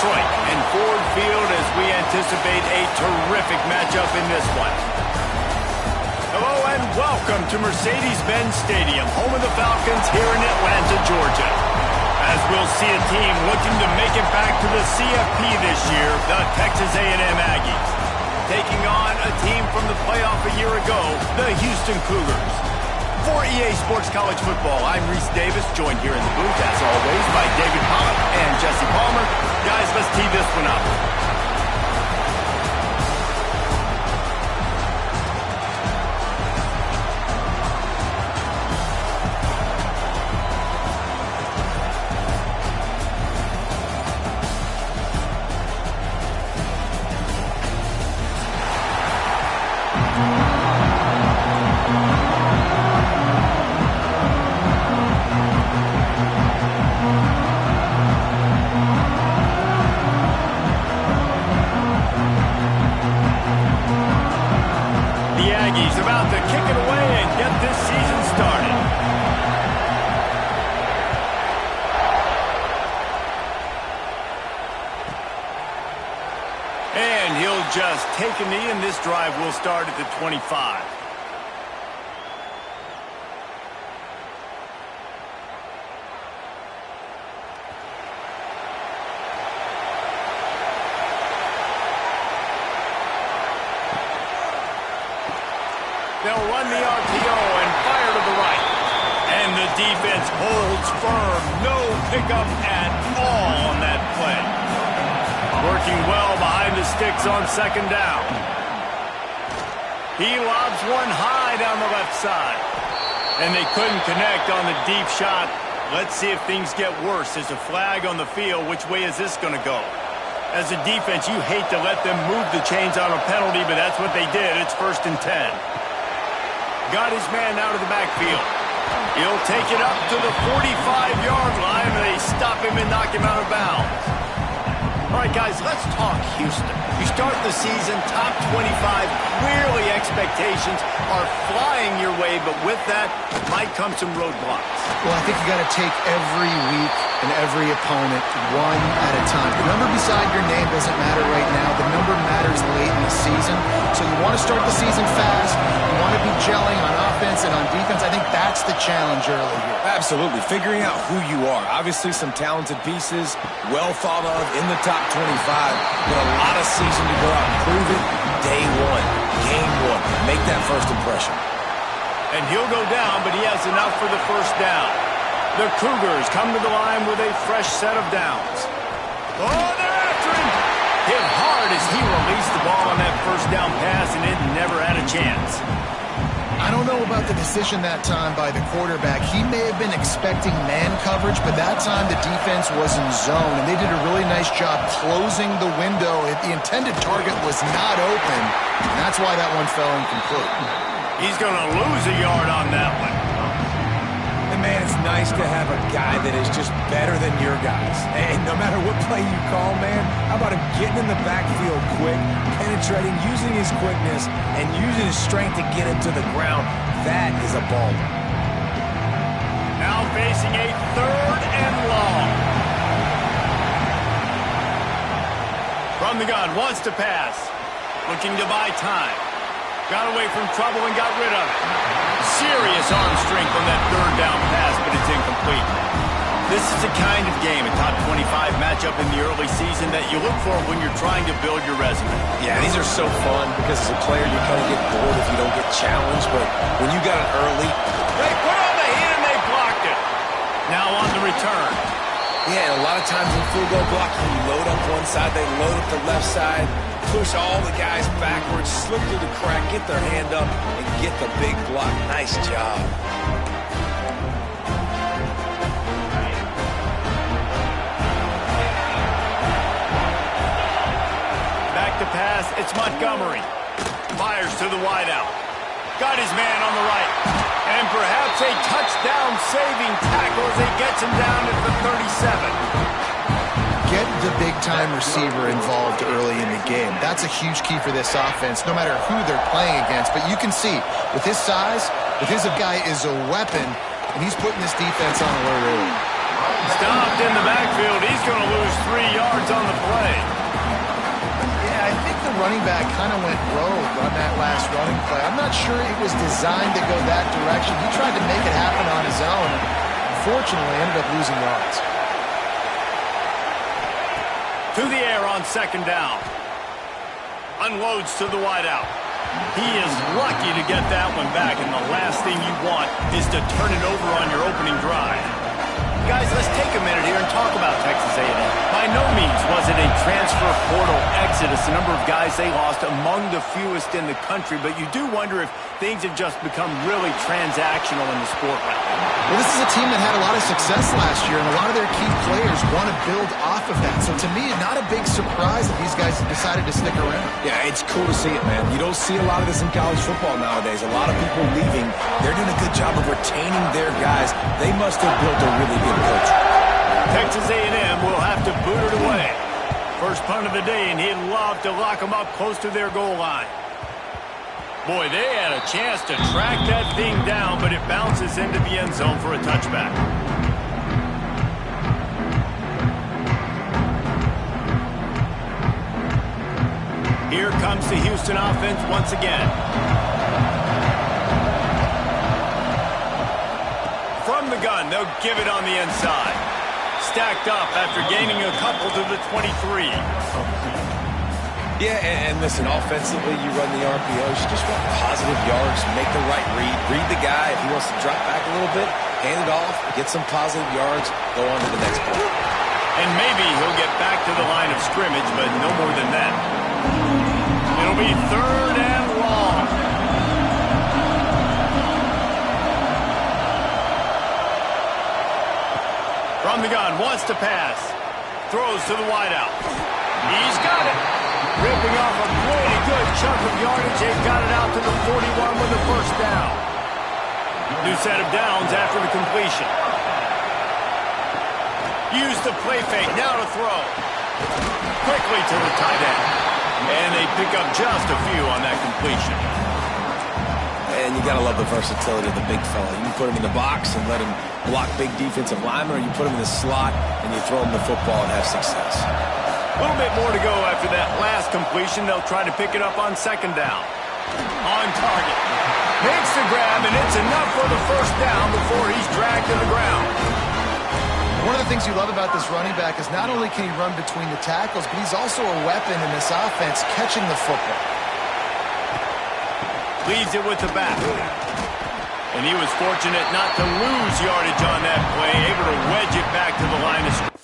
Detroit and Ford Field as we anticipate a terrific matchup in this one. Hello and welcome to Mercedes-Benz Stadium, home of the Falcons here in Atlanta, Georgia. As we'll see a team looking to make it back to the CFP this year, the Texas A&M Aggies, taking on a team from the playoff a year ago, the Houston Cougars. For EA Sports College Football, I'm Reese Davis, joined here in the booth, as always, by David Pollock and Jesse Palmer. Guys, let's tee this one up. Aggies about to kick it away and get this season started. And he'll just take a knee, and this drive will start at the 25. They'll run the RPO and fire to the right. And the defense holds firm. No pickup at all on that play. Working well behind the sticks on second down. He lobs one high down the left side. And they couldn't connect on the deep shot. Let's see if things get worse. There's a flag on the field. Which way is this going to go? As a defense, you hate to let them move the chains on a penalty, but that's what they did. It's 1st and 10. Got his man out of the backfield. He'll take it up to the 45-yard line, and they stop him and knock him out of bounds. All right, guys, let's talk Houston. You start the season top 25. Clearly, expectations are flying your way, but with that might come some roadblocks. Well, I think you got to take every week and every opponent one at a time. The number beside your name doesn't matter right now. The number matters late in the season. So you want to start the season fast. You want to be gelling on offense and on defense. I think that's the challenge early here. Absolutely. Figuring out who you are. Obviously some talented pieces, well thought of in the top 25, but a lot of season to go out and prove it. Day one, game one. Make that first impression. And he'll go down, but he has enough for the first down. The Cougars come to the line with a fresh set of downs. Oh, they're after him! Hit hard as he released the ball on that first down pass, and it never had a chance. I don't know about the decision that time by the quarterback. He may have been expecting man coverage, but that time the defense was in zone, and they did a really nice job closing the window. The intended target was not open, and that's why that one fell incomplete. He's going to lose a yard on that one. And man, it's nice to have a guy that is just better than your guys. And no matter what play you call, man, how about him getting in the backfield quick, penetrating, using his quickness, and using his strength to get him to the ground? That is a baller. Now facing a 3rd and long. From the gun, wants to pass. Looking to buy time. Got away from trouble and got rid of it. Serious arm strength on that 3rd down pass, but it's incomplete. This is the kind of game, a top 25 matchup in the early season, that you look for when you're trying to build your resume. Yeah, these are so fun because as a player you kind of get bored if you don't get challenged, but when you got it early... They put on the heat and they blocked it. Now on the return. Yeah, and a lot of times in field goal blocking, you load up one side, they load up the left side, push all the guys backwards, slip through the crack, get their hand up, and get the big block. Nice job. Back to pass, it's Montgomery. Fires to the wideout. Got his man on the right. And perhaps a touchdown-saving tackle as he gets him down at the 37. Get the big-time receiver involved early in the game. That's a huge key for this offense, no matter who they're playing against. But you can see, with his size, guy is a weapon, and he's putting this defense on alert early. Stopped in the backfield. He's going to lose 3 yards on the play. running back kind of went rogue on that last running play. I'm not sure it was designed to go that direction. He tried to make it happen on his own. Unfortunately, ended up losing yards. To the air on second down. Unloads to the wideout. He is lucky to get that one back, and the last thing you want is to turn it over on your opening drive. Guys, let's take a minute here and talk about Texas A&M. By no means was it a transfer portal exodus, the number of guys they lost among the fewest in the country, but you do wonder if things have just become really transactional in the sport right now. Well, this is a team that had a lot of success last year, and a lot of their key players want to build off of that. So to me, not a big surprise that these guys decided to stick around. Yeah, it's cool to see it, man. You don't see a lot of this in college football nowadays. A lot of people leaving. They're doing a good job of retaining their guys. They must have built a really good coach. Texas A&M will have to boot it away. First punt of the day, and he'd love to lock them up close to their goal line. Boy, they had a chance to track that thing down, but it bounces into the end zone for a touchback. Here comes the Houston offense once again. From the gun, they'll give it on the inside. Stacked up after gaining a couple to the 23. Yeah, and listen, offensively, you run the RPO. You just want positive yards, make the right read the guy. If he wants to drop back a little bit, hand it off, get some positive yards, go on to the next play. And maybe he'll get back to the line of scrimmage, but no more than that. It'll be third and long. From the gun, wants to pass. Throws to the wideout. He's got it. Ripping off a pretty good chunk of yardage. They've got it out to the 41 with the first down. New set of downs after the completion. Use the play fake. Now to throw. Quickly to the tight end. And they pick up just a few on that completion. And you got to love the versatility of the big fella. You can put him in the box and let him block big defensive linemen, or you put him in the slot and you throw him the football and have success. A little bit more to go after that last completion. They'll try to pick it up on second down. On target. Makes the grab, and it's enough for the first down before he's dragged to the ground. One of the things you love about this running back is not only can he run between the tackles, but he's also a weapon in this offense catching the football. Leads it with the back. And he was fortunate not to lose yardage on that play, able to wedge it back to the line of scrimmage.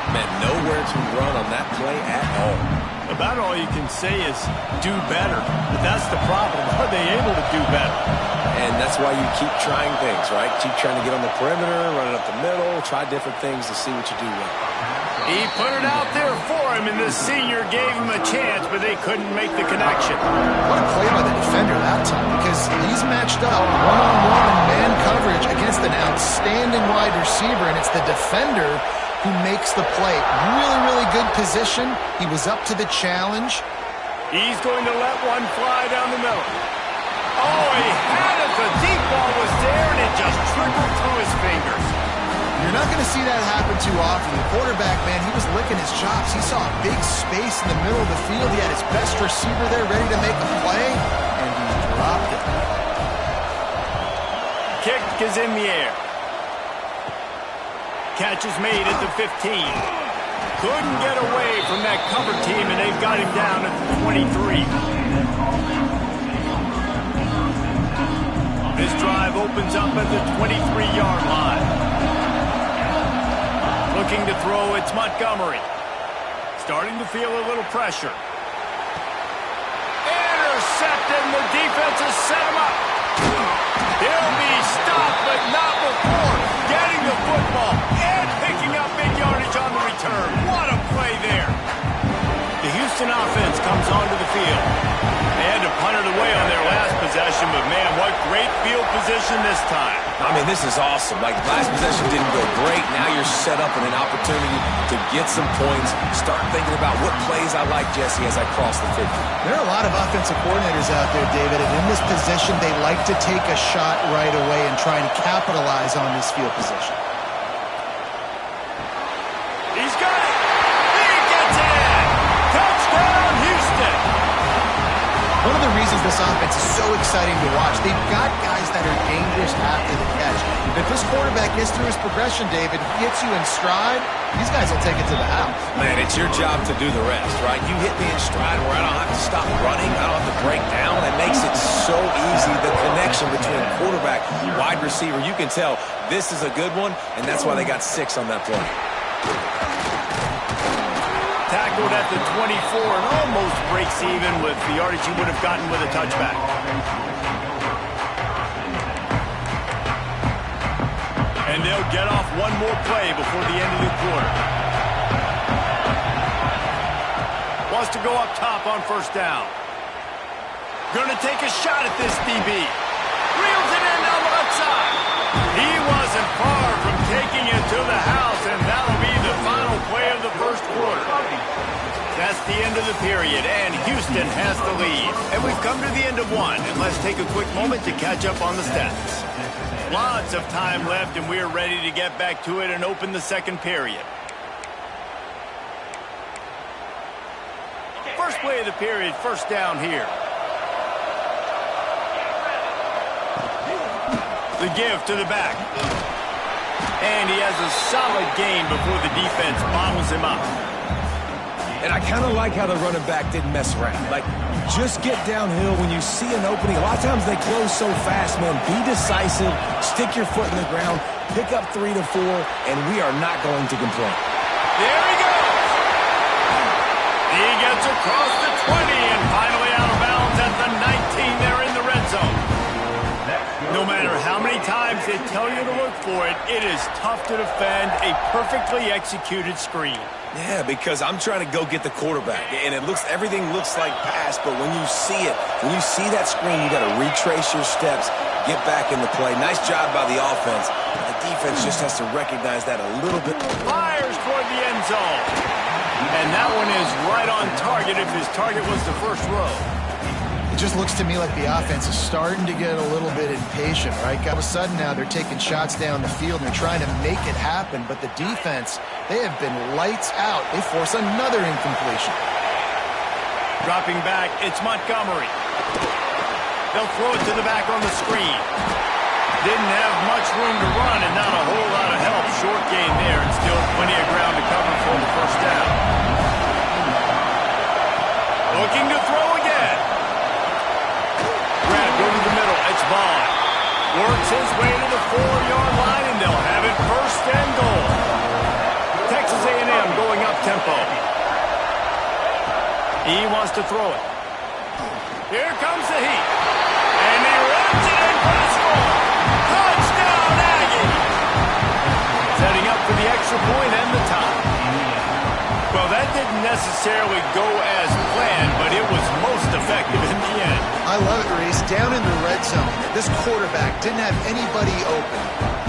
Man, nowhere to run on that play at all. About all you can say is do better. But that's the problem. Are they able to do better? And that's why you keep trying things, right? Keep trying to get on the perimeter, run it up the middle, try different things to see what you do well. He put it out there for him, and the senior gave him a chance, but they couldn't make the connection. What a play by the defender that time, because he's matched up one-on-one man coverage against an outstanding wide receiver, and it's the defender who makes the play. Really, really good position. He was up to the challenge. He's going to let one fly down the middle. Oh, he had it. The deep ball was there, and it just trickled through his fingers. You're not going to see that happen too often. The quarterback, man, he was licking his chops. He saw a big space in the middle of the field. He had his best receiver there ready to make a play, and he dropped it. Kick is in the air. Catch is made at the 15. Couldn't get away from that cover team, and they've got him down at the 23. This drive opens up at the 23-yard line. Looking to throw, it's Montgomery. Starting to feel a little pressure. Intercepted, and the defense has set him up. He'll be stopped, but not before getting the football and picking up big yardage on the return. What a play there. The Houston offense comes onto the field. They had to punt it away on their last possession, but man, what great field position this time. I mean, this is awesome. Like, last possession didn't go great. Now you're set up in an opportunity to get some points. Start thinking about what plays I like, Jesse, as I cross the 50. There are a lot of offensive coordinators out there, David, and in this position, they like to take a shot right away and try and capitalize on this field position. He's got it. He gets it in. Touchdown, Houston. One of the reasons this offense is so exciting to watch, they've got guys that are dangerous after the catch. If this quarterback gets through his progression, David, gets you in stride, these guys will take it to the house. Man, it's your job to do the rest, right? You hit me in stride where I don't have to stop running. I don't have to break down. It makes it so easy. The connection between quarterback, wide receiver, you can tell this is a good one, and that's why they got 6 on that play. Tackled at the 24 and almost breaks even with the yardage he would have gotten with a touchback. And they'll get off one more play before the end of the quarter. Wants to go up top on first down. Going to take a shot at this DB. Reels it in down the left side. He wasn't far from taking it to the house, and that'll be the final play of the first quarter. That's the end of the period, and Houston has the lead. And we've come to the end of one, and let's take a quick moment to catch up on the stats. Lots of time left, and we're ready to get back to it and open the second period. First play of the period, first down here. The give to the back. And he has a solid gain before the defense bottles him up. And I kind of like how the running back didn't mess around. Like, just get downhill when you see an opening. A lot of times they close so fast, man. Be decisive, stick your foot in the ground, pick up 3 to 4, and we are not going to complain. There he goes. He gets across the 20 and finally out of bounds at the 19 there in the red zone. No matter how many times they tell you to look for it, it is tough to defend a perfectly executed screen. Yeah, because I'm trying to go get the quarterback, and everything looks like pass, but when you see it, when you see that screen, you got to retrace your steps, get back in the play. Nice job by the offense. The defense just has to recognize that a little bit. Fires toward the end zone. And that one is right on target if his target was the first row. It just looks to me like the offense is starting to get a little bit impatient, right? All of a sudden now they're taking shots down the field and they're trying to make it happen, but the defense, they have been lights out. They force another incompletion. Dropping back, it's Montgomery. They'll throw it to the back on the screen. Didn't have much room to run and not a whole lot of help. Short gain there and still plenty of ground to cover for the first down. Looking to throw again. Grab, go to the middle. It's Vaughn. Works his way to the 4-yard line, and they'll have it first and goal. Texas A&M going up tempo. He wants to throw it. Here comes the heat. And he runs it in for the score. Touchdown, Aggie. Setting up for the extra point and the tie. Well, that didn't necessarily go as planned, but it was most effective in the end. I love it, Reese. Down in the red zone, this quarterback didn't have anybody open.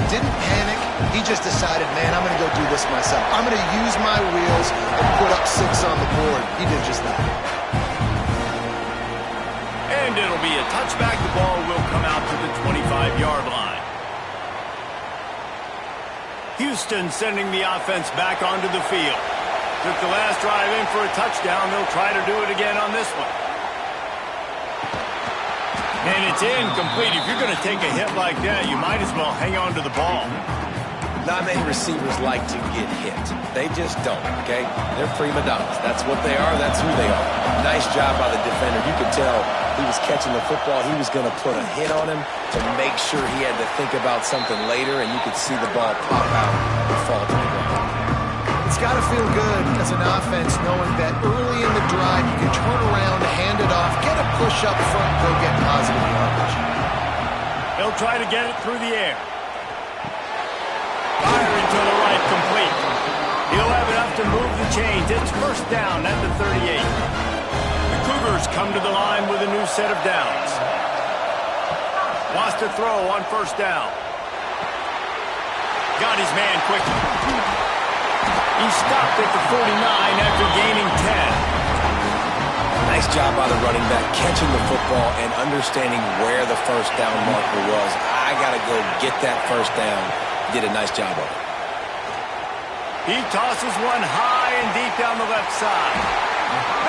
Didn't panic. He just decided, man, I'm going to go do this myself. I'm going to use my wheels and put up 6 on the board. He did just that. And it'll be a touchback. The ball will come out to the 25-yard line. Houston sending the offense back onto the field. Took the last drive in for a touchdown. They'll try to do it again on this one. And it's incomplete. If you're going to take a hit like that, you might as well hang on to the ball. Not many receivers like to get hit. They just don't, okay? They're prima donnas. That's what they are. That's who they are. Nice job by the defender. You could tell he was catching the football. He was going to put a hit on him to make sure he had to think about something later, and you could see the ball pop out and fall to the ground. It's got to feel good as an offense knowing that early in the drive you can turn around, hand it off, get a push up front, go get positive yardage. They'll try to get it through the air. Firing to the right, complete. He'll have enough to move the chains. It's first down at the 38. The Cougars come to the line with a new set of downs. Wants to throw on first down. Got his man quickly. He stopped at the 49 after gaining 10. Nice job by the running back, catching the football and understanding where the first down marker was. I got to go get that first down. Did a nice job of it. He tosses one high and deep down the left side.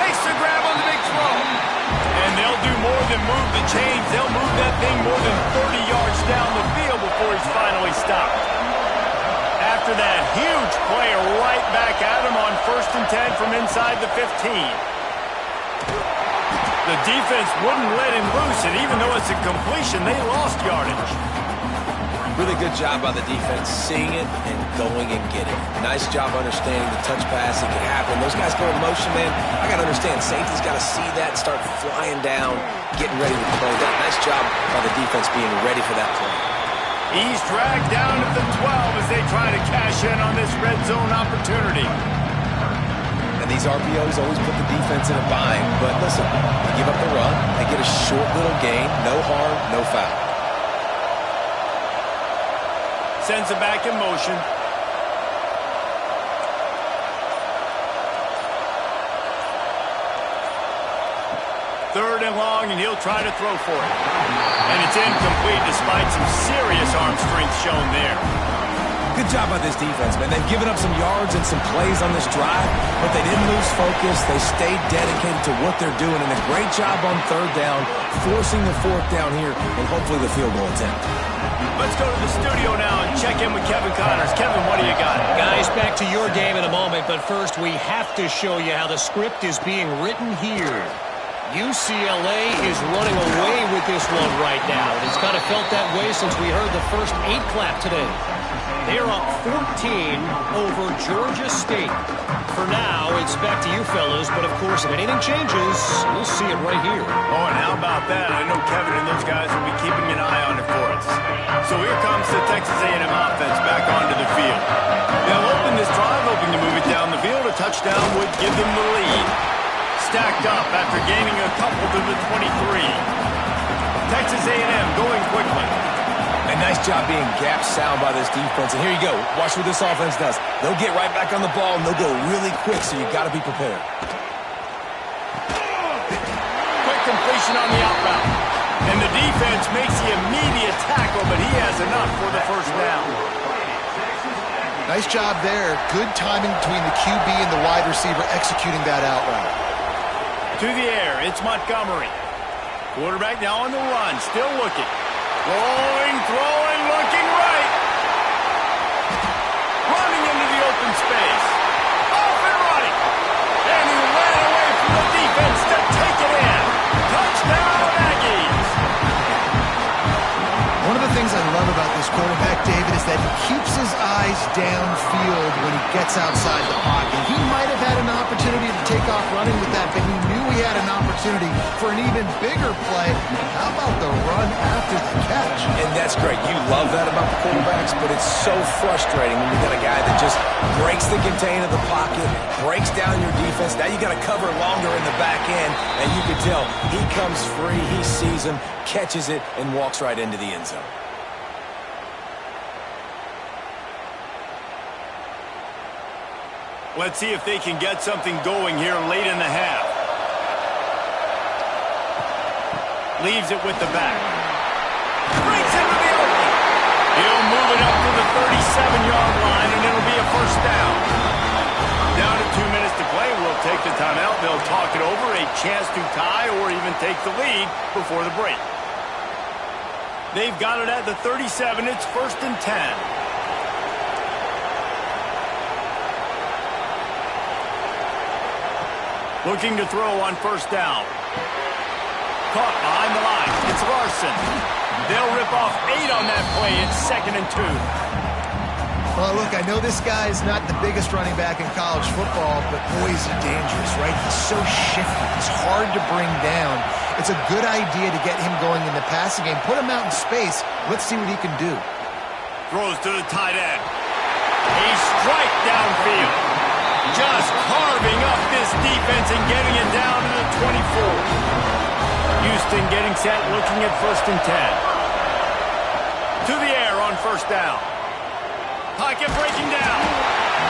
Makes the grab on the big throw. And they'll do more than move the chains. They'll move that thing more than 30 yards down the field before he's finally stopped. After that huge play, right back at him on 1st and 10 from inside the 15. The defense wouldn't let him loose, and even though it's a completion, they lost yardage. Really good job by the defense, seeing it and going and getting it. Nice job understanding the touch pass. It can happen. Those guys go in motion, man. I got to understand, safety's got to see that and start flying down, getting ready to play that. Nice job by the defense being ready for that play. He's dragged down at the 12 as they try to cash in on this red zone opportunity. And these RPOs always put the defense in a bind. But listen, they give up the run. They get a short little gain. No harm, no foul. Sends it back in motion. Third and long, and he'll try to throw for it. And it's incomplete despite some serious arm strength shown there. Good job by this defense, man. They've given up some yards and some plays on this drive, but they didn't lose focus. They stayed dedicated to what they're doing, and a great job on third down, forcing the fourth down here, and hopefully the field goal attempt. Let's go to the studio now and check in with Kevin Connors. Kevin, what do you got? Guys, back to your game in a moment, but first we have to show you how the script is being written here. UCLA is running away with this one right now. It's kind of felt that way since we heard the first 8 clap today. They're up 14 over Georgia State. For now, it's back to you fellas, but of course, if anything changes, we'll see it right here. Oh, and how about that? I know Kevin and those guys will be keeping an eye on it for us. So here comes the Texas A&M offense back onto the field. They'll open this drive, hoping to move it down the field. A touchdown would give them the lead. Stacked up after gaining a couple to the 23. Texas A&M going quickly. A nice job being gap sound by this defense. And here you go. Watch what this offense does. They'll get right back on the ball, and they'll go really quick, so you got to be prepared. Quick completion on the out route. And the defense makes the immediate tackle, but he has enough for the first down. Nice job there. Good timing between the QB and the wide receiver executing that out route. To the air, it's Montgomery. Quarterback now on the run, still looking. Throwing, looking right. Running into the open space. Off and running. And he ran away from the defense to take it in. Touchdown, Aggies. One of the things I love about this quarterback, David, is that he keeps his eyes downfield when he gets outside the pocket. He might have had an opportunity to take off running with that, but he knew he had an opportunity for an even bigger play. How about the run after the catch? And that's great. You love that about the quarterbacks, but it's so frustrating when you got a guy that just breaks the contain of the pocket, breaks down your defense. Now you got to cover longer in the back end, and you can tell he comes free, he sees him, catches it, and walks right into the end zone. Let's see if they can get something going here late in the half. Leaves it with the back. Brings it to the open. He'll move it up to the 37-yard line, and it'll be a first down. Down to 2 minutes to play. We'll take the timeout. They'll talk it over. A chance to tie or even take the lead before the break. They've got it at the 37. It's 1st and 10. Looking to throw on first down. Caught behind the line. It's Larson. They'll rip off 8 on that play. It's 2nd and 2. Well, look, I know this guy is not the biggest running back in college football, but boy, is he dangerous, right? He's so shifty. He's hard to bring down. It's a good idea to get him going in the passing game. Put him out in space. Let's see what he can do. Throws to the tight end. A strike downfield. Just carving up this defense and getting it down to the 24. Houston getting set, looking at 1st and 10. To the air on first down. Pocket breaking down.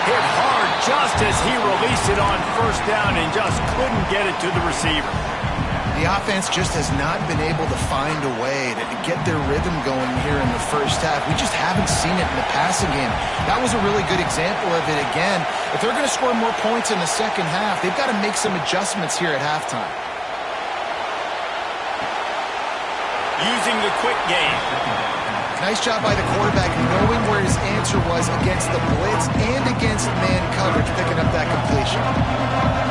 Hit hard just as he released it on first down and just couldn't get it to the receiver. The offense just has not been able to find a way to get their rhythm going here in the first half. We just haven't seen it in the passing game. That was a really good example of it again. If they're going to score more points in the second half, they've got to make some adjustments here at halftime. Using the quick game. Nice job by the quarterback knowing where his answer was against the blitz and against man coverage, picking up that completion.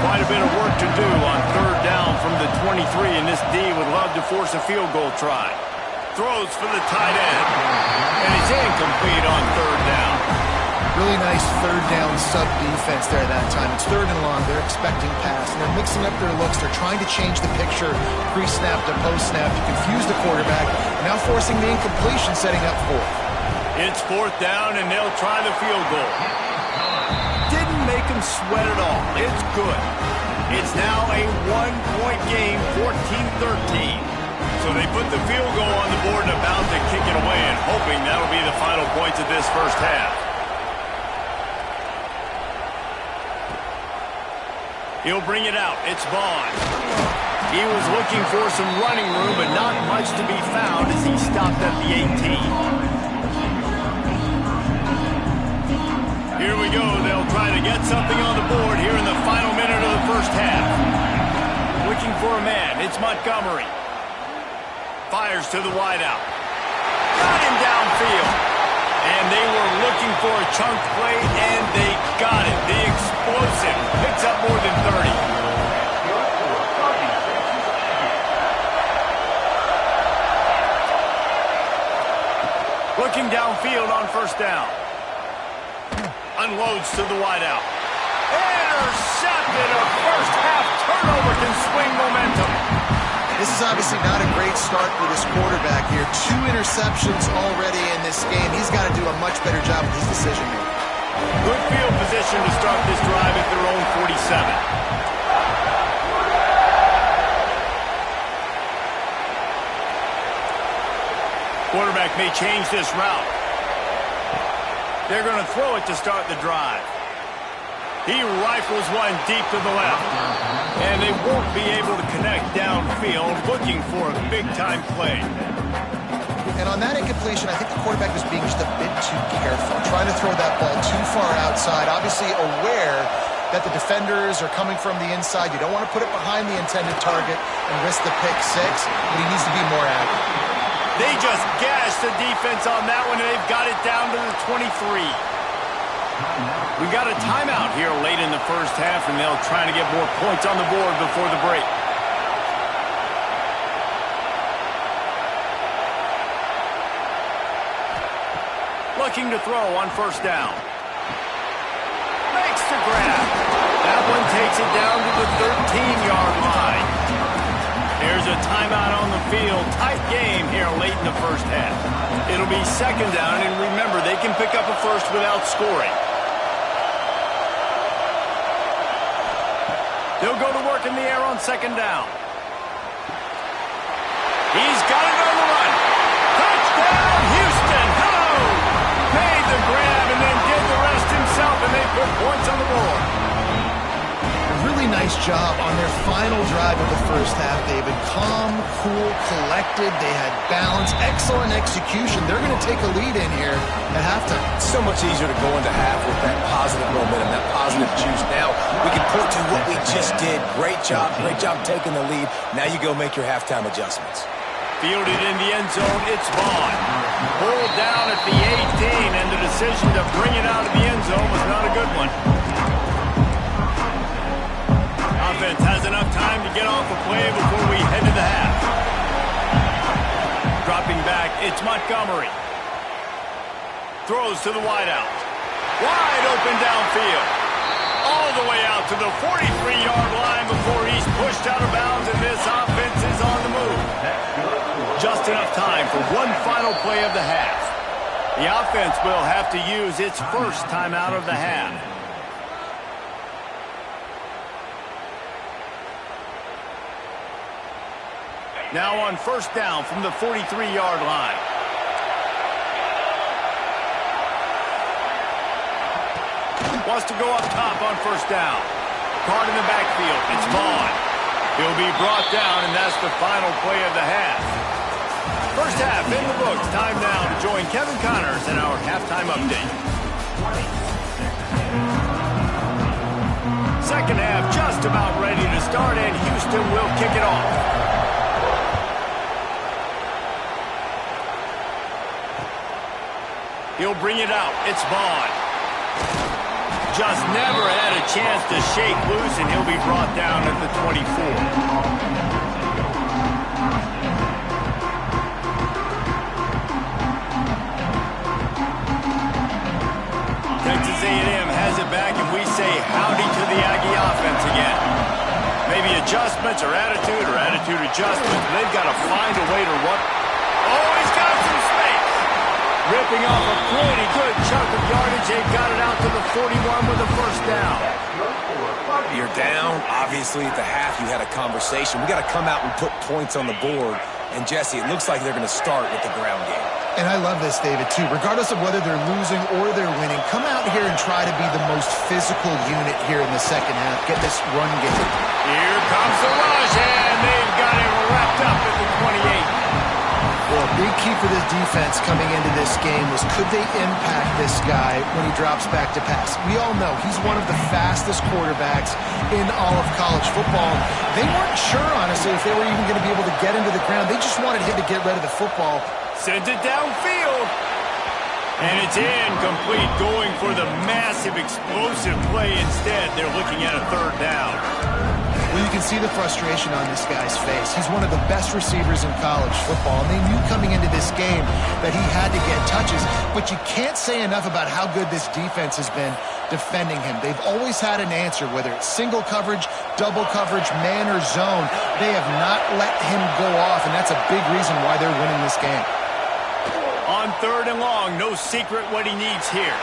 Quite a bit of work to do on third down from the 23, and this D would love to force a field goal try. Throws for the tight end, and it's incomplete on third down. Really nice third down sub-defense there that time. It's third and long. They're expecting pass, and they're mixing up their looks. They're trying to change the picture pre-snap to post-snap to confuse the quarterback, and now forcing the incompletion, setting up fourth. It's fourth down, and they'll try the field goal. Didn't make them sweat at all. It's good. It's now a one-point game, 14-13. So they put the field goal on the board and about to kick it away, and hoping that'll be the final points of this first half. He'll bring it out. It's Vaughn. He was looking for some running room, but not much to be found as he stopped at the 18. Here we go. They'll try to get something on the board here in the final minute of the first half. Looking for a man. It's Montgomery. Fires to the wideout. Got him downfield. And they were looking for a chunk play, and they got it. The explosive picks up more than 30. Looking downfield on first down. Unloads to the wideout. Intercepted. A first half turnover can swing momentum. This is obviously not a great start for this quarterback here. 2 interceptions already in this game. He's got to do a much better job with his decision-making. Good field position to start this drive at their own 47. Quarterback may change this route. They're going to throw it to start the drive. He rifles one deep to the left. And they won't be able to connect downfield, looking for a big-time play. And on that incompletion, I think the quarterback was being just a bit too careful, trying to throw that ball too far outside, obviously aware that the defenders are coming from the inside. You don't want to put it behind the intended target and risk the pick six, but he needs to be more accurate. They just gashed the defense on that one, and they've got it down to the 23. We got a timeout here late in the first half, and they'll try to get more points on the board before the break. Looking to throw on first down. Makes the grab. That one takes it down to the 13-yard line. There's a timeout on the field. Tight game here late in the first half. It'll be second down, and remember, they can pick up a first without scoring. They'll go to work in the air on second down. He's got it on the run. Touchdown, Houston. Hello. Made the grab and then did the rest himself, and they put points on the board. A really nice job on their final drive of the first half. They've been calm, cool, collected. They had balance, excellent execution. They're going to take a lead in here at halftime. It's so much easier to go into half with that positive momentum, that positive juice. Now we can point to what we just did. Great job taking the lead. Now you go make your halftime adjustments. Fielded in the end zone, it's Vaughn. Pulled down at the 18, and the decision to bring it out of the end zone was not a good one. Offense has enough time to get off a play before we head to the half. Dropping back, it's Montgomery. Throws to the wideout. Wide open downfield. All the way out to the 43-yard line before he's pushed out of bounds, and this offense is on the move. Just enough time for one final play of the half. The offense will have to use its first timeout of the half. Now on first down from the 43-yard line. Wants to go up top on first down. Caught in the backfield. It's Vaughn. He'll be brought down, and that's the final play of the half. First half in the books. Time now to join Kevin Connors in our halftime update. Second half just about ready to start, and Houston will kick it off. He'll bring it out. It's Vaughn. Just never had a chance to shake loose, and he'll be brought down at the 24. Texas A&M has it back, and we say howdy to the Aggie offense again. Maybe adjustments or attitude adjustments. They've got to find a way to run. Oh, he's got some space. Ripping off a pretty good chunk of yardage. They've got it out to the 41 with a first down. You're down. Obviously, at the half, you had a conversation. We got to come out and put points on the board. And, Jesse, it looks like they're going to start with the ground game. And I love this, David, too. Regardless of whether they're losing or they're winning, come out here and try to be the most physical unit here in the second half. Get this run game. Here comes the rush, and they've got it wrapped up at the 28. Well, a big key for this defense coming into this game was could they impact this guy when he drops back to pass? We all know he's one of the fastest quarterbacks in all of college football. They weren't sure, honestly, if they were even going to be able to get into the ground. They just wanted him to get rid of the football. Sends it downfield. And it's incomplete, going for the massive explosive play instead. They're looking at a third down. Well, you can see the frustration on this guy's face. He's one of the best receivers in college football, and they knew coming into this game that he had to get touches, but you can't say enough about how good this defense has been defending him. They've always had an answer, whether it's single coverage, double coverage, man or zone. They have not let him go off, and that's a big reason why they're winning this game. On third and long, no secret what he needs here.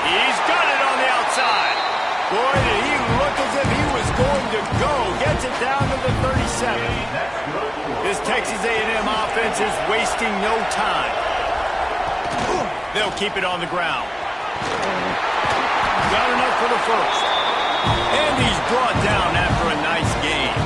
He's got it on the outside. Boy, did he look as if he was going to go. Gets it down to the 37. This Texas A&M offense is wasting no time. They'll keep it on the ground. Got enough for the first. And he's brought down after a nice game.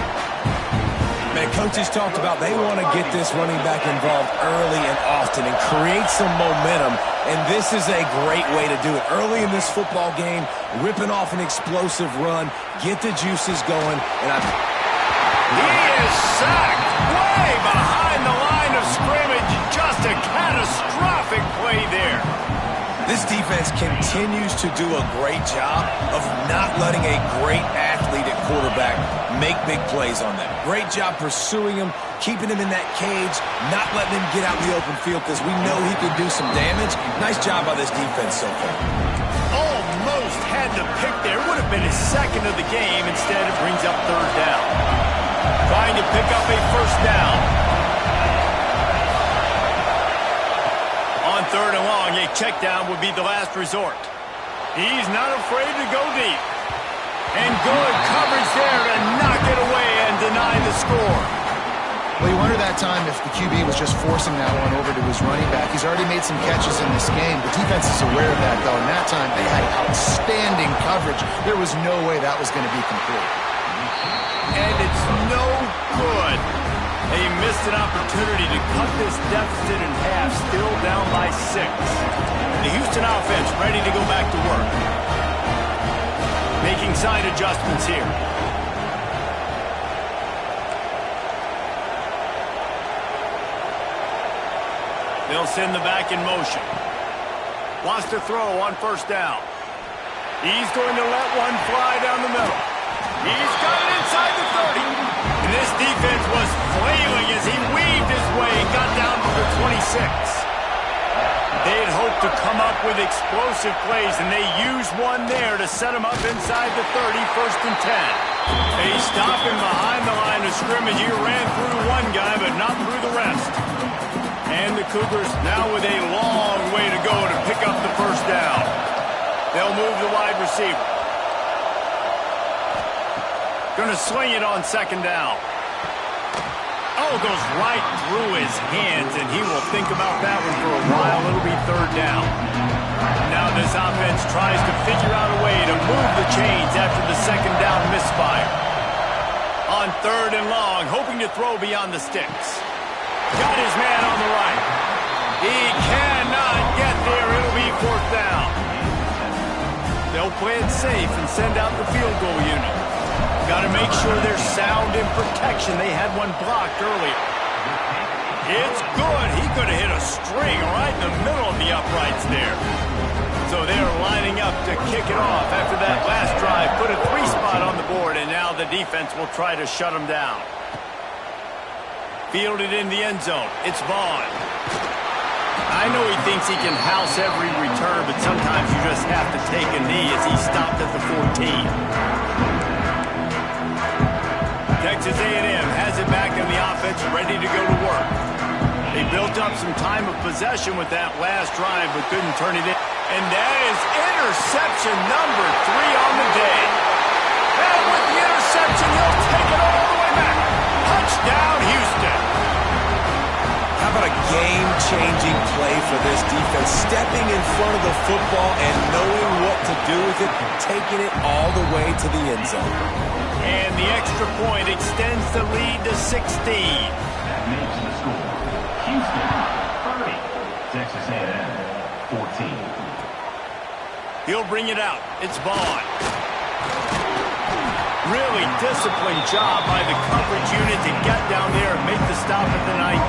Man, coaches talked about they want to get this running back involved early and often and create some momentum, and this is a great way to do it. Early in this football game, ripping off an explosive run, get the juices going, and he is sacked way behind the line of scrimmage. Just a catastrophic play there. This defense continues to do a great job of not letting a great athlete at quarterback make big plays on them. Great job pursuing him, keeping him in that cage, not letting him get out in the open field because we know he can do some damage. Nice job by this defense so far. Almost had the pick there. Would have been his second of the game. Instead, it brings up third down. Trying to pick up a first down. On third and long, a check down would be the last resort. He's not afraid to go deep. And good coverage there to knock it away and deny the score. Well, you wonder that time if the QB was just forcing that one over to his running back. He's already made some catches in this game. The defense is aware of that, though, and that time they had outstanding coverage. There was no way that was going to be complete. And it's no good. They missed an opportunity to cut this deficit in half, still down by 6. The Houston offense ready to go back to work. Making side adjustments here. They'll send the back in motion. Wants to throw on first down. He's going to let one fly down the middle. He's got it inside the 30. And this defense was flailing as he weaved his way and got down to the 26. They had hoped to come up with explosive plays, and they used one there to set him up inside the 30, first and 10. They stopped him behind the line of scrimmage. He ran through one guy, but not through the rest. And the Cougars now with a long way to go to pick up the first down. They'll move the wide receiver. Going to sling it on second down. Oh, goes right through his hands, and he will think about that one for a while. It'll be third down. Now this offense tries to figure out a way to move the chains after the second down misfire. On third and long, hoping to throw beyond the sticks. Got his man on the right. He cannot get there. It'll be fourth down. They'll play it safe and send out the field goal unit. Got to make sure they're sound in protection. They had one blocked earlier. It's good. He could have hit a string right in the middle of the uprights there. So they're lining up to kick it off after that last drive. Put a 3-spot on the board, and now the defense will try to shut them down. Fielded in the end zone. It's Vaughn. I know he thinks he can house every return, but sometimes you just have to take a knee as he stopped at the 14. Texas A&M has it back in the offense, ready to go to work. They built up some time of possession with that last drive, but couldn't turn it in. And that is interception number 3 on the day. And with the interception, he'll take it all the way back. Touchdown, Houston. How about a game-changing play for this defense? Stepping in front of the football and knowing what to do with it, taking it all the way to the end zone. And the extra point extends the lead to 16. That makes the score. Houston, 30. Texas A&M, 14. He'll bring it out. It's Vaughn. Really disciplined job by the coverage unit to get down there and make the stop at the 19.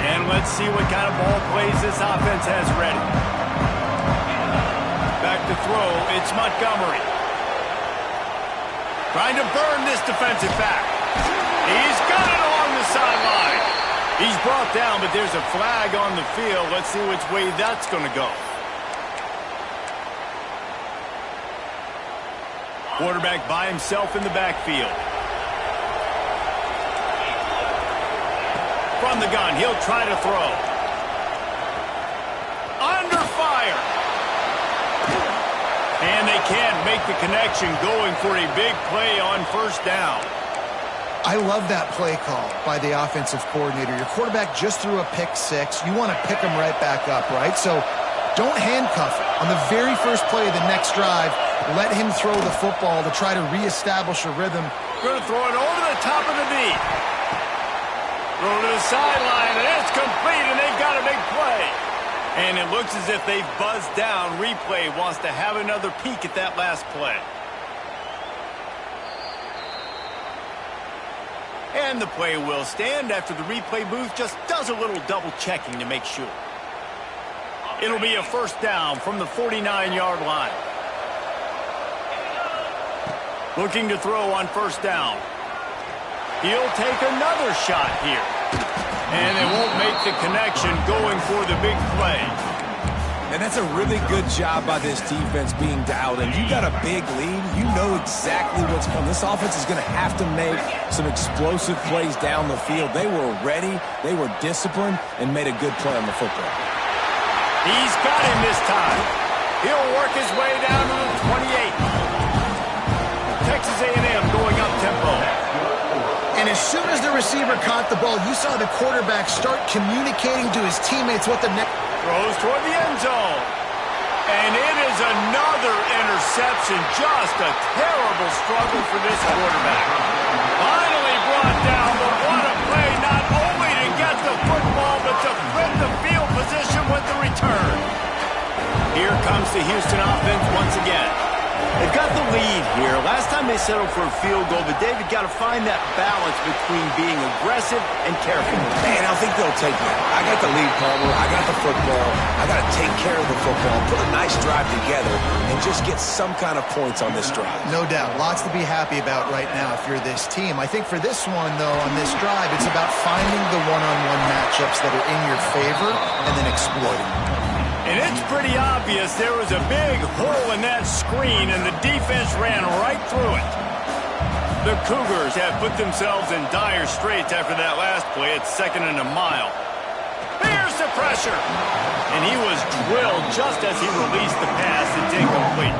And let's see what kind of ball plays this offense has ready. Back to throw, it's Montgomery. Trying to burn this defensive back. He's got it along the sideline. He's brought down, but there's a flag on the field. Let's see which way that's going to go. Quarterback by himself in the backfield. From the gun, he'll try to throw. Under fire. And they can't make the connection, going for a big play on first down. I love that play call by the offensive coordinator. Your quarterback just threw a pick 6. You want to pick him right back up, right? So don't handcuff him. On the very first play of the next drive, let him throw the football to try to reestablish a rhythm. Going to throw it over the top of the knee. Throw to the sideline, and it's complete, and they've got a big play. And it looks as if they've buzzed down. Replay wants to have another peek at that last play. And the play will stand after the replay booth just does a little double checking to make sure. It'll be a first down from the 49-yard line. Looking to throw on first down. He'll take another shot here. And they won't make the connection, going for the big play. And that's a really good job by this defense being dialed in. You got a big lead. You know exactly what's coming. This offense is going to have to make some explosive plays down the field. They were ready, they were disciplined, and made a good play on the football. He's got him this time. He'll work his way down to the 28. Texas A&M going up tempo. And as soon as the receiver caught the ball, you saw the quarterback start communicating to his teammates what the next... Throws toward the end zone. And it is another interception. Just a terrible struggle for this quarterback. Finally brought down, but what a play, not only to get the football, but to flip the field position with the return. Here comes the Houston offense once again. They've got the lead here. Last time they settled for a field goal, but David got to find that balance between being aggressive and careful. Man, I think they'll take that. I got the lead, Palmer. I got the football. I got to take care of the football, put a nice drive together, and just get some kind of points on this drive. No doubt. Lots to be happy about right now if you're this team. I think for this one, though, on this drive, it's about finding the one-on-one matchups that are in your favor and then exploiting them. And it's pretty obvious there was a big hole in that screen, and the defense ran right through it. The Cougars have put themselves in dire straits after that last play. It's 2nd and a mile. Here's the pressure. And he was drilled just as he released the pass. It's incomplete.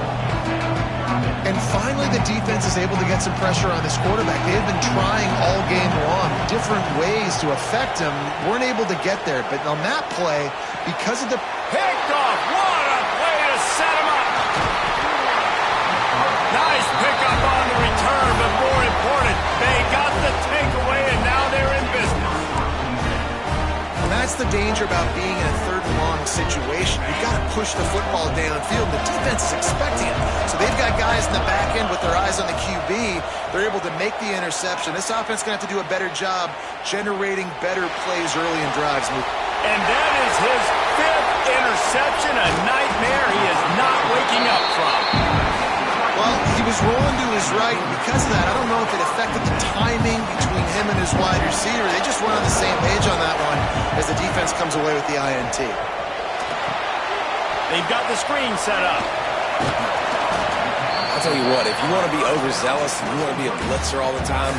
And finally, the defense is able to get some pressure on this quarterback. They have been trying all game long different ways to affect him. Weren't able to get there. But on that play, because of the Picked off. What a play to set him up. Nice pickup on the return, but more important, they got the takeaway, and now they're in business. And that's the danger about being in a third and long situation. You've got to push the football downfield. The defense is expecting it. So they've got guys in the back end with their eyes on the QB. They're able to make the interception. This offense is going to have to do a better job generating better plays early in drives. And that is his 5th interception, a nightmare he is not waking up from. Well, he was rolling to his right, and because of that, I don't know if it affected the timing between him and his wide receiver. They just weren't on the same page on that one as the defense comes away with the INT. They've got the screen set up. I'll tell you what, if you want to be overzealous and you want to be a blitzer all the time,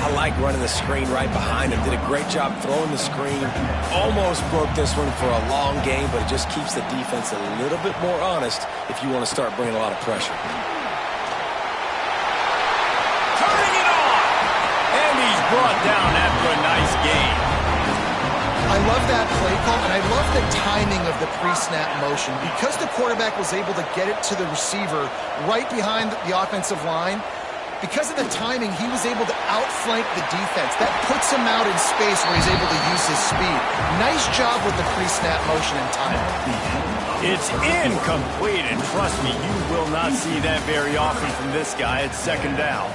I like running the screen right behind him. Did a great job throwing the screen. Almost broke this one for a long game, but it just keeps the defense a little bit more honest if you want to start bringing a lot of pressure. Turning it on. And he's brought down after a nice game. I love that play call, and I love the timing of the pre-snap motion. Because the quarterback was able to get it to the receiver right behind the offensive line, because of the timing, he was able to outflank the defense. That puts him out in space where he's able to use his speed. Nice job with the pre-snap motion and timing. It's incomplete, and trust me, you will not see that very often from this guy at second down.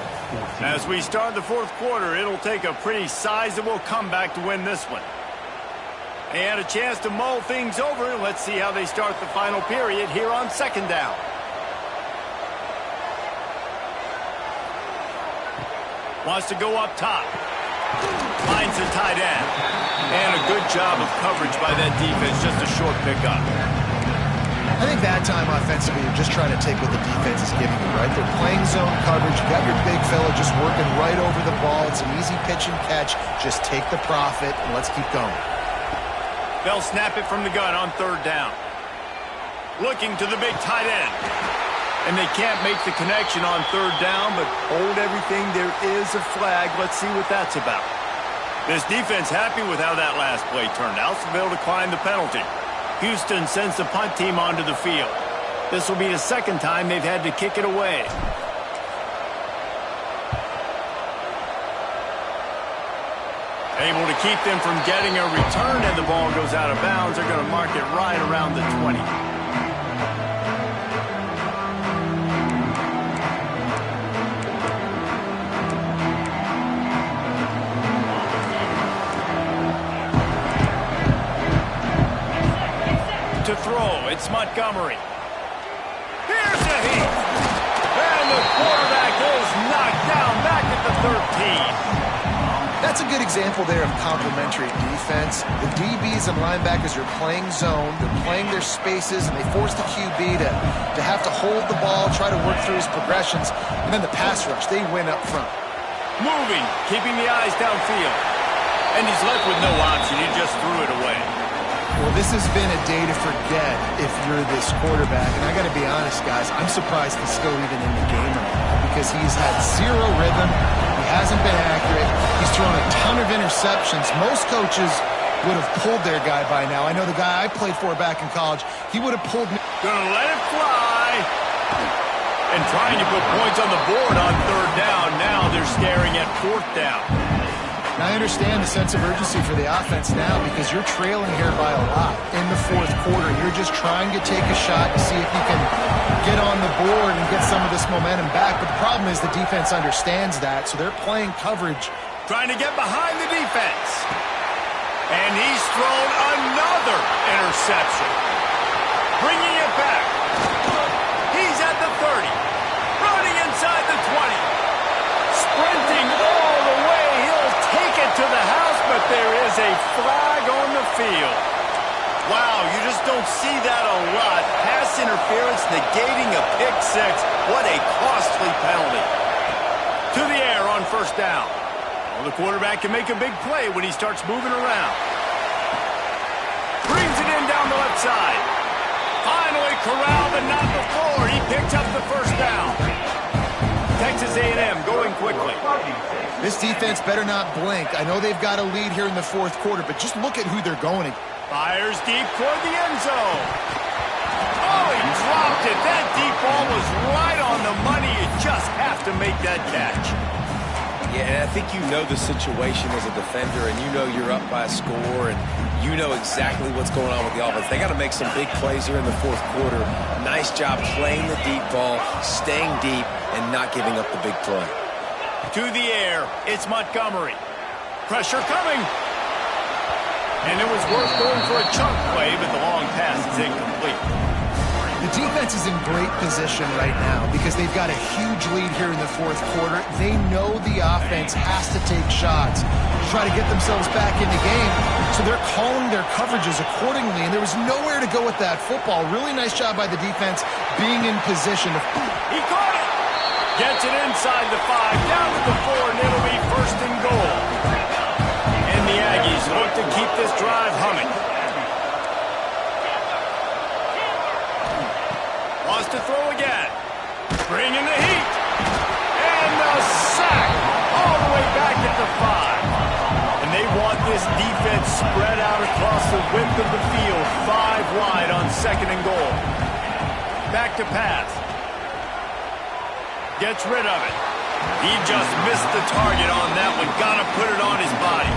As we start the fourth quarter, it'll take a pretty sizable comeback to win this one. They had a chance to mull things over. Let's see how they start the final period here on second down. Wants to go up top. Finds the tight end. And a good job of coverage by that defense. Just a short pickup. I think that time offensively, you're just trying to take what the defense is giving you, right? They're playing zone coverage. You got your big fella just working right over the ball. It's an easy pitch and catch. Just take the profit, and let's keep going. They'll snap it from the gun on third down. Looking to the big tight end. And they can't make the connection on third down, but hold everything. There is a flag. Let's see what that's about. This defense happy with how that last play turned out, so they'll decline the penalty. Houston sends the punt team onto the field. This will be the second time they've had to kick it away. Able to keep them from getting a return, and the ball goes out of bounds. They're going to mark it right around the 20. To throw, it's Montgomery. Here's a heat. And the quarterback is knocked down back at the 13. That's a good example there of complementary defense. The DBs and linebackers are playing zone. They're playing their spaces, and they force the QB to have to hold the ball, try to work through his progressions. And then the pass rush, they win up front. Moving, keeping the eyes downfield. And he's left with no option. He just threw it away. Well, this has been a day to forget if you're this quarterback. And I got to be honest, guys, I'm surprised he's still even in the game right now because he's had zero rhythm. He hasn't been accurate. He's thrown a ton of interceptions. Most coaches would have pulled their guy by now. I know the guy I played for back in college, he would have pulled me. Gonna let it fly. And trying to put points on the board on third down. Now they're staring at fourth down. Now, I understand the sense of urgency for the offense now because you're trailing here by a lot in the fourth quarter. You're just trying to take a shot to see if you can get on the board and get some of this momentum back. But the problem is the defense understands that, so they're playing coverage. Trying to get behind the defense. And he's thrown another interception. Bringing it back. He's at the 30. Running inside the 20. Sprinting all the way. Take it to the house, but there is a flag on the field. Wow, you just don't see that a lot. Pass interference negating a pick six. What a costly penalty. To the air on first down. Well, the quarterback can make a big play when he starts moving around. Brings it in down the left side. Finally corralled, but not before. He picked up the first down. Texas A&M going quickly. This defense better not blink. I know they've got a lead here in the fourth quarter, but just look at who they're going against. Fires deep toward the end zone. Oh, he dropped it. That deep ball was right on the money. You just have to make that catch. Yeah, and I think you know the situation as a defender, and you know you're up by a score, and you know exactly what's going on with the offense. They got to make some big plays here in the fourth quarter. Nice job playing the deep ball, staying deep, and not giving up the big play. To the air, it's Montgomery. Pressure coming. And it was worth going for a chunk play, but the long pass is incomplete. The defense is in great position right now because they've got a huge lead here in the fourth quarter. They know the offense has to take shots to try to get themselves back in the game, so they're calling their coverages accordingly, and there was nowhere to go with that football. Really nice job by the defense being in position. He caught it! Gets it inside the 5, down to the 4, and it'll be first and goal. And the Aggies look to keep this drive humming. Wants to throw again. Bringing the heat. And the sack all the way back at the 5. And they want this defense spread out across the width of the field, 5 wide on second and goal. Back to pass. Gets rid of it. He just missed the target on that one. Got to put it on his body.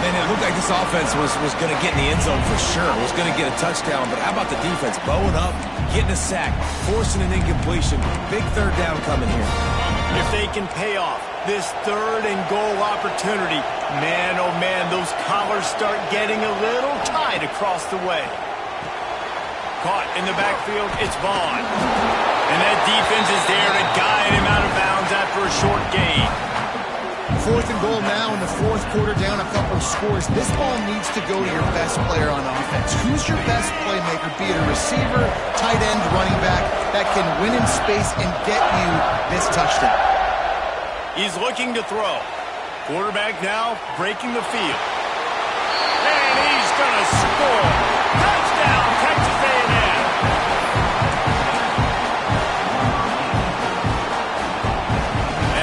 Man, it looked like this offense was going to get in the end zone for sure. Was going to get a touchdown, but how about the defense bowing up, getting a sack, forcing an incompletion. Big third down coming here. If they can pay off this third and goal opportunity, man, oh man, those collars start getting a little tight across the way. Caught in the backfield, it's Vaughn. And that defense is there to guide him out of bounds after a short gain. Fourth and goal now in the fourth quarter, down a couple of scores. This ball needs to go to your best player on offense. Who's your best playmaker, be it a receiver, tight end, running back, that can win in space and get you this touchdown? He's looking to throw. Quarterback now breaking the field. And he's going to score. Touchdown, Texas A&M.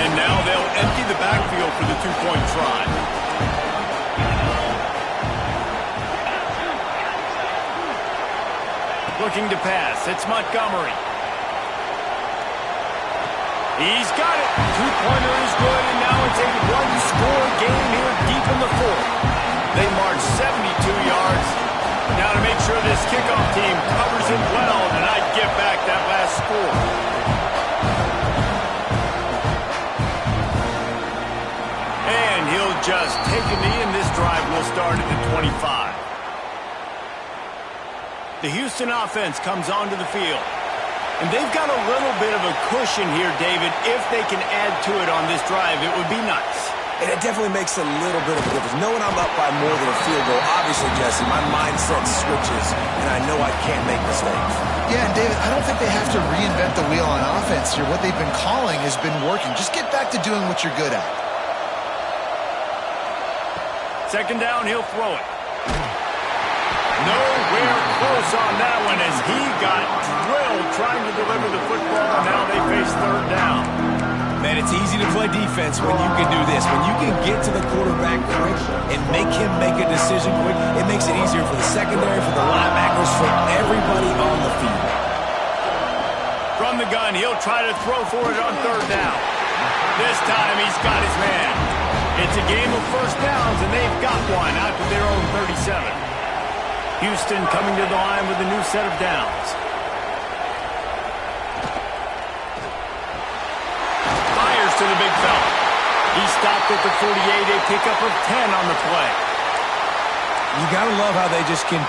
And now they'll empty the backfield for the two-point try. Looking to pass. It's Montgomery. He's got it. Two-pointer is good, and now it's a one-score game here deep in the fourth. They march 72 yards. Now to make sure this kickoff team covers it well and not give back that last score. And he'll just take a knee, and this drive will start at the 25. The Houston offense comes onto the field. And they've got a little bit of a cushion here, David. If they can add to it on this drive, it would be nice. And it definitely makes a little bit of a difference. Knowing I'm up by more than a field goal, obviously, Jesse, my mindset switches, and I know I can't make mistakes. Yeah, and David, I don't think they have to reinvent the wheel on offense here. What they've been calling has been working. Just get back to doing what you're good at. Second down, he'll throw it. Nowhere close on that one as he got drilled trying to deliver the football, and now they face third down. Man, it's easy to play defense when you can do this. When you can get to the quarterback quick and make him make a decision quick, it makes it easier for the secondary, for the linebackers, for everybody on the field. From the gun, he'll try to throw for it on third down. This time he's got his man. It's a game of first downs, and they've got one out to their own 37. Houston coming to the line with a new set of downs. Fires to the big fella. He stopped at the 48, a pickup of 10 on the play. You got to love how they just can.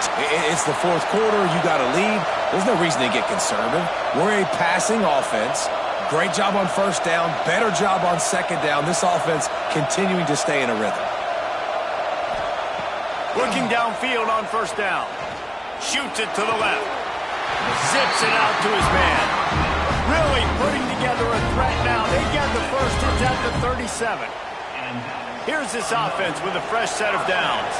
It's the fourth quarter. You got to lead. There's no reason to get conservative. We're a passing offense. Great job on first down. Better job on second down. This offense continuing to stay in a rhythm. Looking downfield on first down. Shoots it to the left. Zips it out to his man. Really putting together a threat now. They get the first. It's at the 37. Here's this offense with a fresh set of downs.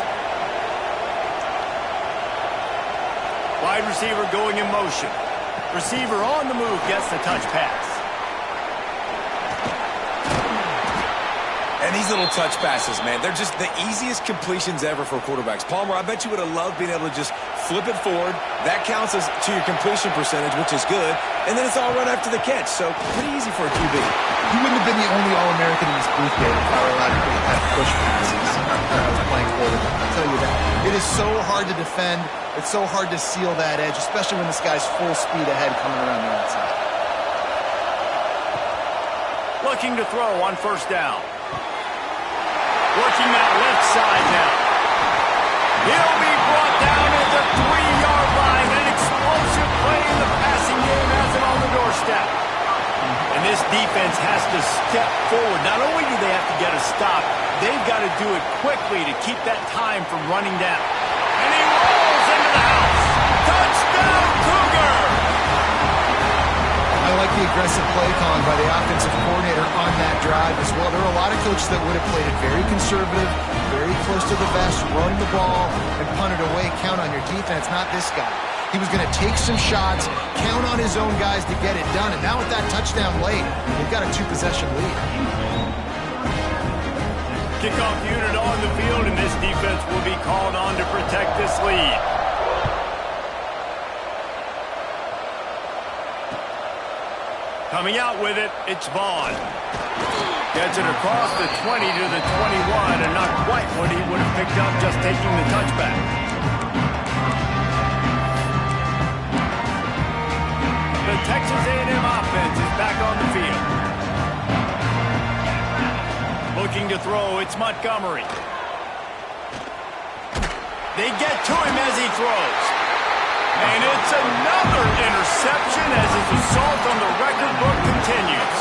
Wide receiver going in motion. Receiver on the move gets the touch pass. these little touch passes, man, they're just the easiest completions ever for quarterbacks. Palmer, I bet you would have loved being able to just flip it forward. That counts as to your completion percentage, which is good. And then it's all right after the catch. So pretty easy for a QB. You wouldn't have been the only All-American in this booth, Dave, if I were allowed to have push passes when I was playing quarterback. I'll tell you that. It is so hard to defend. It's so hard to seal that edge, especially when this guy's full speed ahead coming around the outside. Looking to throw on first down. Working that left side now. He'll be brought down at the 3-yard line. An explosive play in the passing game has it on the doorstep. And this defense has to step forward. Not only do they have to get a stop, they've got to do it quickly to keep that time from running down. And he rolls into the house. Touchdown, Cougar! I like the aggressive play calling by the offensive coordinator on that drive as well. There are a lot of coaches that would have played it very conservative, very close to the vest, run the ball, and punt it away. Count on your defense, not this guy. He was going to take some shots, count on his own guys to get it done. And now with that touchdown late, they've got a 2-possession lead. Kickoff unit on the field, and this defense will be called on to protect this lead. Coming out with it, it's Vaughn. Gets it across the 20 to the 21, and not quite what he would have picked up just taking the touchback. The Texas A&M offense is back on the field. Looking to throw, it's Montgomery. They get to him as he throws. And it's another interception as his assault on the record book continues.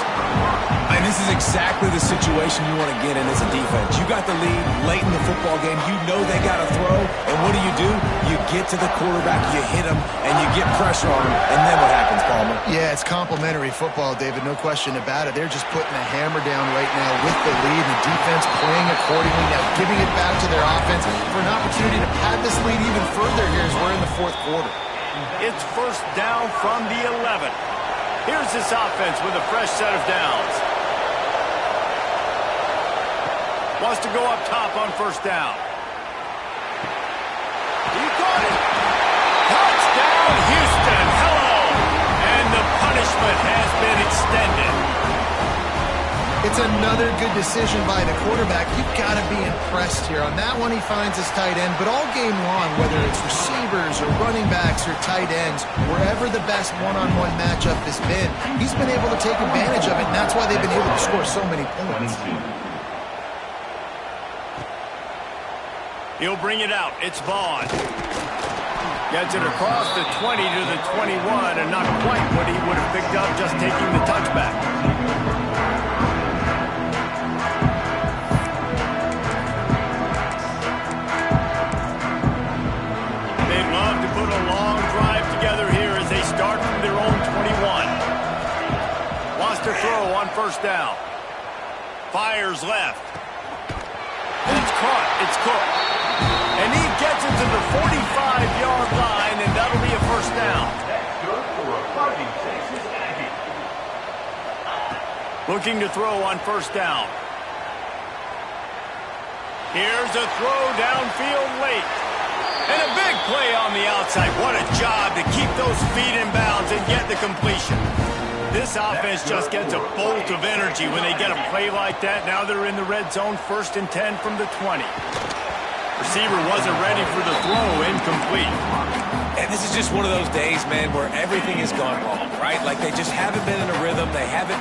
And this is exactly the situation you want to get in as a defense. You got the lead late in the football game. You know they got to throw. And what do? You get to the quarterback, you hit him, and you get pressure on him. And then what happens, Palmer? Yeah, it's complimentary football, David. No question about it. They're just putting the hammer down right now with the lead. The defense playing accordingly. Now giving it back to their offense for an opportunity to pad this lead even further here as we're in the fourth quarter. It's first down from the 11. Here's this offense with a fresh set of downs. Wants to go up top on first down. He caught it. Touchdown, Houston. Hello. And the punishment has been extended. It's another good decision by the quarterback. You've got to be impressed here. On that one, he finds his tight end. But all game long, whether it's receivers or running backs or tight ends, wherever the best one-on-one matchup has been, he's been able to take advantage of it, and that's why they've been able to score so many points. He'll bring it out. It's Vaughn. Gets it across the 20 to the 21, and not quite what he would have picked up just taking the touchback. They'd love to put a long drive together here as they start from their own 21. Wants to throw on first down. Fires left. It's caught. It's Cook. And he gets it to the 45-yard line, and that'll be a first down. That's good for a fighting Texas Aggie. Looking to throw on first down. Here's a throw downfield late. And a big play on the outside. What a job to keep those feet in bounds and get the completion. This offense just gets a bolt of energy when they get a play like that. Now they're in the red zone, 1st and 10 from the 20. Receiver wasn't ready for the throw, incomplete. And this is just one of those days, man, where everything has gone wrong, right? Like they just haven't been in a rhythm. They haven't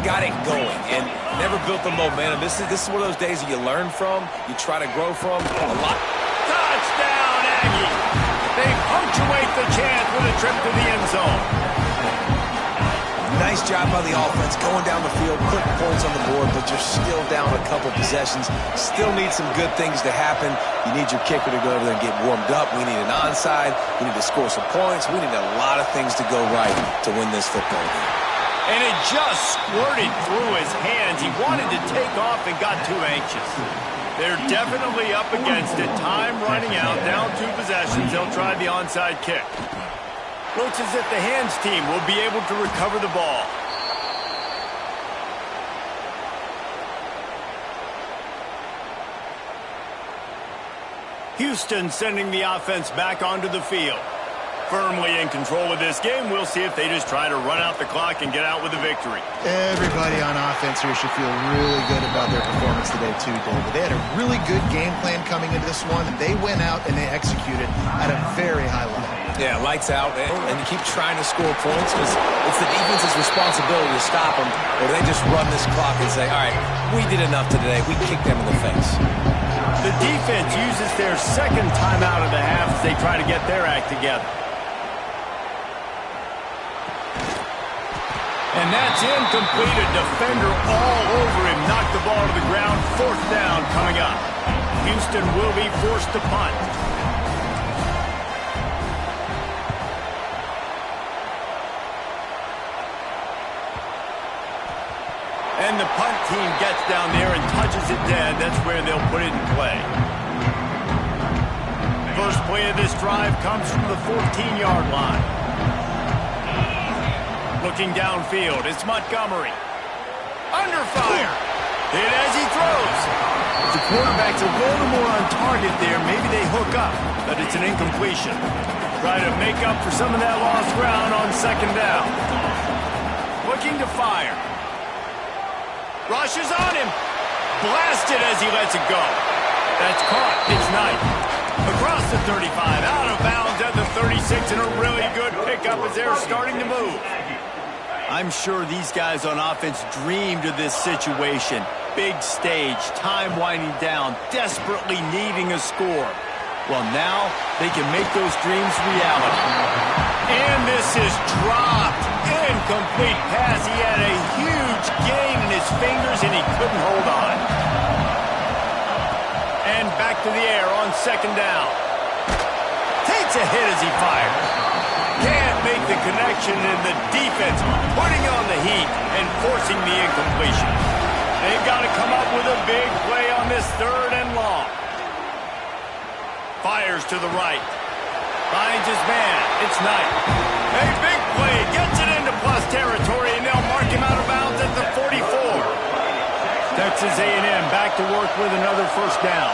got it going and never built the momentum. This is one of those days that you learn from, you try to grow from a lot. Touchdown, Aggie! They punctuate the chance with a trip to the end zone. Nice job by the offense going down the field, putting points on the board, but you're still down a couple possessions. Still need some good things to happen. You need your kicker to go over there and get warmed up. We need an onside. We need to score some points. We need a lot of things to go right to win this football game. And it just squirted through his hands. He wanted to take off and got too anxious. They're definitely up against it. Time running out, down 2 possessions. They'll try the onside kick. Looks as if the hands team will be able to recover the ball. Houston sending the offense back onto the field. Firmly in control of this game. We'll see if they just try to run out the clock and get out with a victory. Everybody on offense here should feel really good about their performance today too, David. They had a really good game plan coming into this one, and they went out and they executed at a very high level. Yeah, lights out, and you keep trying to score points because it's the defense's responsibility to stop them, or they just run this clock and say, all right, we did enough today. We kicked them in the face. The defense uses their second timeout of the half as they try to get their act together. And that's incomplete. A defender all over him. Knocked the ball to the ground. Fourth down coming up. Houston will be forced to punt. And the punt team gets down there and touches it dead. That's where they'll put it in play. First play of this drive comes from the 14-yard line. Looking downfield, it's Montgomery. Under fire. Hit as he throws. The quarterback's a little more on target there. Maybe they hook up, but it's an incompletion. Try to make up for some of that lost ground on second down. Looking to fire. Rushes on him. Blasted as he lets it go. That's caught. It's Knight. Across the 35, out of bounds at the 36, and a really good pickup as they're starting to move. I'm sure these guys on offense dreamed of this situation. Big stage, time winding down, desperately needing a score. Well, now they can make those dreams reality. And this is dropped. Incomplete pass. He had a huge gain in his fingers, and he couldn't hold on. And back to the air on second down. Takes a hit as he fires. Can't make the connection, and the defense putting on the heat and forcing the incompletion. They've got to come up with a big play on this third and long. Fires to the right. Finds his man. It's Knight. A big play. Gets it into plus territory, and they'll mark him out of bounds at the 44. Texas A&M back to work with another first down.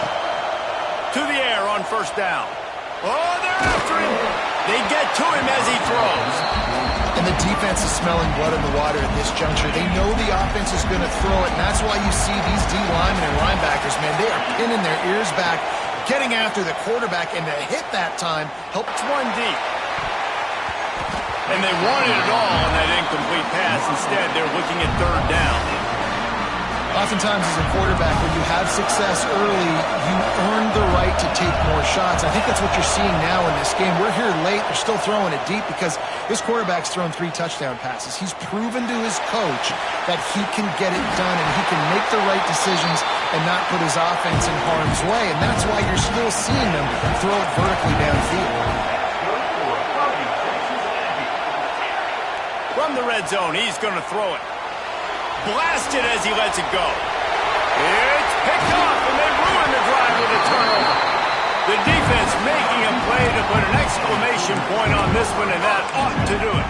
To the air on first down. Oh, they're after him. They get to him as he throws. And the defense is smelling blood in the water at this juncture. They know the offense is going to throw it, and that's why you see these D linemen and linebackers, man, they are pinning their ears back, getting after the quarterback, and to hit that time helps one deep. And they wanted it all on that incomplete pass. Instead, they're looking at third down. Oftentimes as a quarterback, when you have success early, you earn the right to take more shots. I think that's what you're seeing now in this game. We're here late. They're still throwing it deep because this quarterback's thrown 3 touchdown passes. He's proven to his coach that he can get it done and he can make the right decisions and not put his offense in harm's way. And that's why you're still seeing them throw it vertically downfield. From the red zone, he's going to throw it. Blasted as he lets it go. It's picked off, and they ruin the drive with a turnover. The defense making a play to put an exclamation point on this one, and that ought to do it.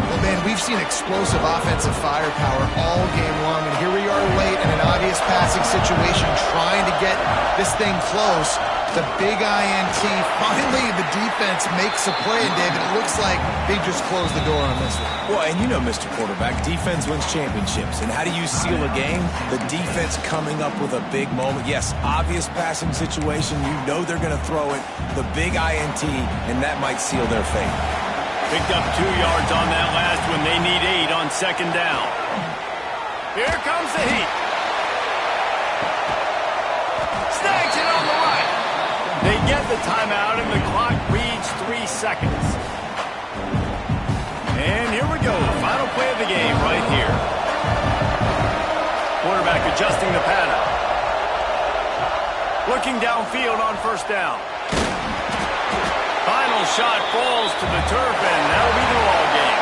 Well, man, we've seen explosive offensive firepower all game long, and here we are late in an obvious passing situation trying to get this thing close. The big INT. Finally, the defense makes a play, and David, it looks like they just closed the door on this one. Well, and you know, Mr. Quarterback, defense wins championships. And how do you seal a game? The defense coming up with a big moment. Yes, obvious passing situation. You know they're going to throw it. The big INT, and that might seal their fate. Picked up 2 yards on that last one. They need 8 on second down. Here comes the heat. Snags it on the right. They get the timeout, and the clock reads 3 seconds. And here we go. Final play of the game right here. Quarterback adjusting the pattern. Looking downfield on first down. Final shot falls to the turf, and that'll be the ball game.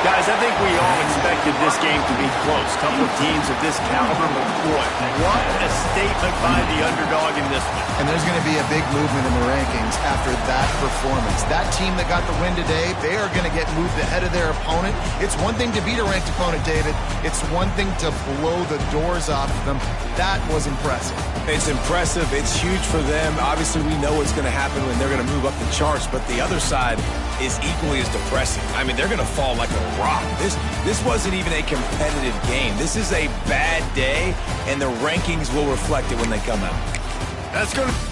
Guys, I think we all expected this game to be close. Couple of teams of this caliber, but boy, what a statement by the underdog in this one. And there's going to be a big movement in the rankings after that performance. That team that got the win today, they are going to get moved ahead of their opponent. It's one thing to beat a ranked opponent, David. It's one thing to blow the doors off of them. That was impressive. It's impressive. It's huge for them. Obviously, we know what's going to happen when they're going to move up the charts, but the other side is equally as depressing. I mean, they're going to fall like a rock. This wasn't even a competitive game. This is a bad day, and the rankings will reflect it when they come out. That's going to...